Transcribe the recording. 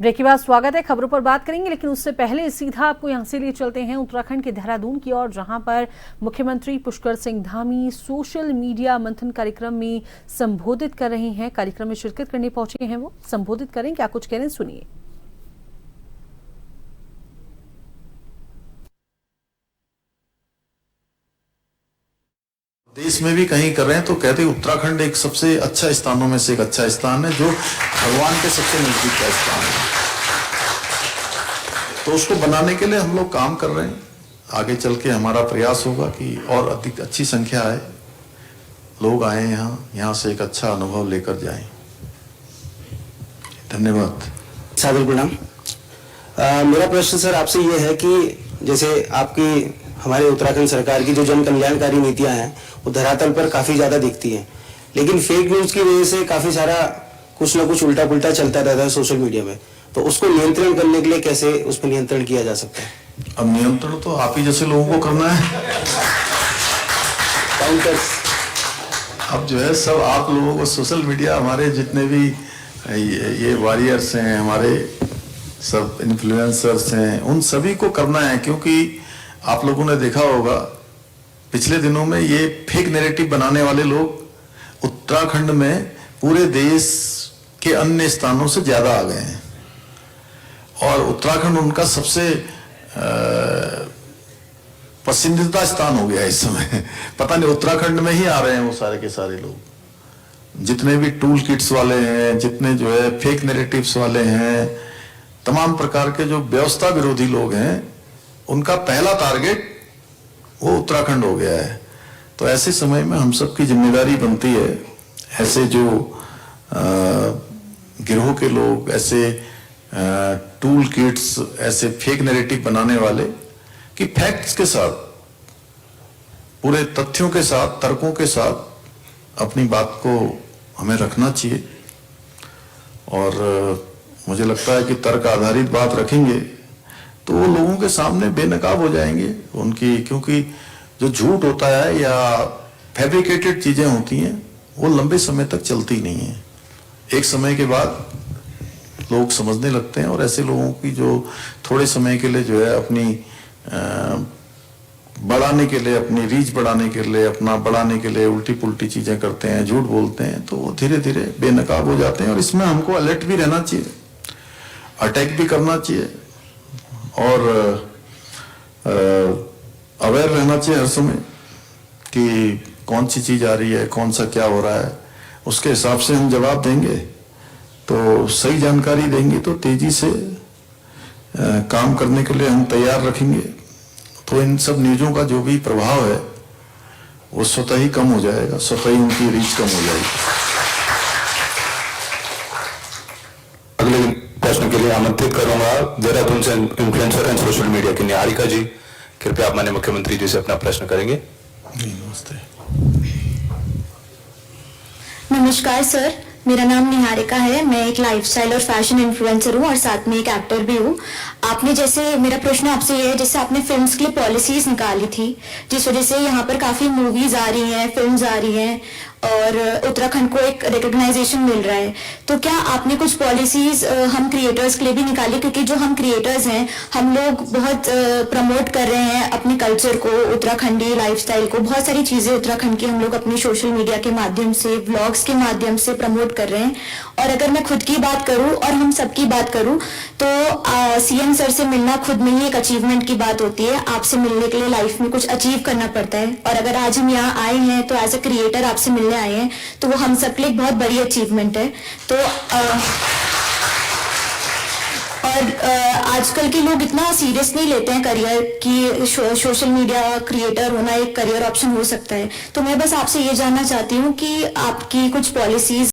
Break के बाद स्वागत है। खबरों पर बात करेंगे, लेकिन उससे पहले सीधा आपको यहां से लिए चलते हैं उत्तराखंड के देहरादून की ओर, जहां पर मुख्यमंत्री पुष्कर सिंह धामी सोशल मीडिया मंथन कार्यक्रम में संबोधित कर रहे हैं। कार्यक्रम में शिरकत करने पहुंचे हैं वो। संबोधित करें, क्या कुछ कह रहे हैं, सुनिए। देश में भी कहीं कर रहे हैं तो कहते हैं उत्तराखंड एक सबसे अच्छा स्थानों में से एक अच्छा स्थान है, जो भगवान के सबसे नजदीक का स्थान है। तो उसको बनाने के लिए हम लोग काम कर रहे हैं। आगे चल के हमारा प्रयास होगा कि और अधिक अच्छी संख्या है, लोग आए यहाँ से एक अच्छा अनुभव लेकर जाएं। धन्यवाद। सादर प्रणाम। मेरा प्रश्न सर आपसे ये है कि जैसे आपकी हमारे उत्तराखंड सरकार की जो जन कल्याणकारी नीतियां हैं वो धरातल पर काफी ज्यादा दिखती हैं, लेकिन फेक न्यूज की वजह से काफी सारा कुछ ना कुछ उल्टा पुल्टा चलता रहता है सोशल मीडिया में। तो उसको नियंत्रण करने के लिए कैसे उस पर नियंत्रण किया जा सकता है? अब नियंत्रण तो आप ही जैसे लोगों को करना है। काउंटर्स अब जो है सब आप लोगों को, सोशल मीडिया हमारे जितने भी ये वॉरियर्स हैं, हमारे सब इन्फ्लुएंसर्स हैं, उन सभी को करना है। क्योंकि आप लोगों ने देखा होगा पिछले दिनों में ये फेक नैरेटिव बनाने वाले लोग उत्तराखंड में पूरे देश के अन्य स्थानों से ज्यादा आ गए हैं, और उत्तराखंड उनका सबसे पसंदीदा स्थान हो गया इस समय। पता नहीं उत्तराखंड में ही आ रहे हैं वो सारे के सारे लोग, जितने भी टूल किट्स वाले हैं, जितने जो है फेक नैरेटिव्स वाले हैं, तमाम प्रकार के जो व्यवस्था विरोधी लोग हैं, उनका पहला टारगेट वो उत्तराखंड हो गया है। तो ऐसे समय में हम सब की जिम्मेदारी बनती है, ऐसे जो गिरोह के लोग, ऐसे टूल किट्स, ऐसे फेक नैरेटिव बनाने वाले, कि फैक्ट्स के साथ, पूरे तथ्यों के साथ, तर्कों के साथ अपनी बात को हमें रखना चाहिए। और मुझे लगता है कि तर्क आधारित बात रखेंगे तो वो लोगों के सामने बेनकाब हो जाएंगे उनकी, क्योंकि जो झूठ होता है या फैब्रिकेटेड चीजें होती हैं वो लंबे समय तक चलती नहीं है। एक समय के बाद लोग समझने लगते हैं, और ऐसे लोगों की जो थोड़े समय के लिए जो है अपनी बढ़ाने के लिए, अपनी रीच बढ़ाने के लिए, अपना बढ़ाने के लिए उल्टी पुल्टी चीजें करते हैं, झूठ बोलते हैं, तो वो धीरे धीरे बेनकाब हो जाते हैं। और इसमें हमको अलर्ट भी रहना चाहिए, अटैक भी करना चाहिए, और अवेयर रहना चाहिए हर समय कि कौन सी चीज आ रही है, कौन सा क्या हो रहा है। उसके हिसाब से हम जवाब देंगे, तो सही जानकारी देंगे, तो तेजी से काम करने के लिए हम तैयार रखेंगे। तो इन सब न्यूज़ों का जो भी प्रभाव है वो स्वतः ही कम हो जाएगा, स्वतः ही उनकी रीच कम हो जाएगी। अगले प्रश्न के लिए आमंत्रित करूंगा देहरादून से इन्फ्लुएंसर एंड सोशल मीडिया की निहारिका जी। कृपया आप माननीय मुख्यमंत्री जी से अपना प्रश्न करेंगे। नमस्ते। नमस्कार सर, मेरा नाम निहारिका है। मैं एक लाइफस्टाइल और फैशन इन्फ्लुएंसर हूँ और साथ में एक एक्टर भी हूँ। आपने जैसे, मेरा प्रश्न आपसे ये है, जैसे आपने फिल्म्स के लिए पॉलिसीज निकाली थी, जिस वजह से यहाँ पर काफी मूवीज आ रही हैं, फिल्म्स आ रही हैं और उत्तराखंड को एक रिकॉग्नाइजेशन मिल रहा है, तो क्या आपने कुछ पॉलिसीज हम क्रिएटर्स के लिए भी निकाली? क्योंकि जो हम क्रिएटर्स हैं, हम लोग बहुत प्रमोट कर रहे हैं अपने कल्चर को, उत्तराखंडी लाइफस्टाइल को, बहुत सारी चीजें उत्तराखंड की हम लोग अपनी सोशल मीडिया के माध्यम से, व्लॉग्स के माध्यम से प्रमोट कर रहे हैं। और अगर मैं खुद की बात करूं और हम सबकी बात करूं तो सीएम सर से मिलना खुद में ही एक अचीवमेंट की बात होती है। आपसे मिलने के लिए लाइफ में कुछ अचीव करना पड़ता है, और अगर आज हम यहाँ आए हैं तो एज अ क्रिएटर आपसे मिलने आए हैं, तो वो हम सब के लिए एक बहुत बड़ी अचीवमेंट है। तो आजकल के लोग इतना सीरियस नहीं लेते हैं करियर की, सोशल मीडिया क्रिएटर होना एक करियर ऑप्शन हो सकता है। तो मैं बस आपसे ये जानना चाहती हूँ कि आपकी कुछ पॉलिसीज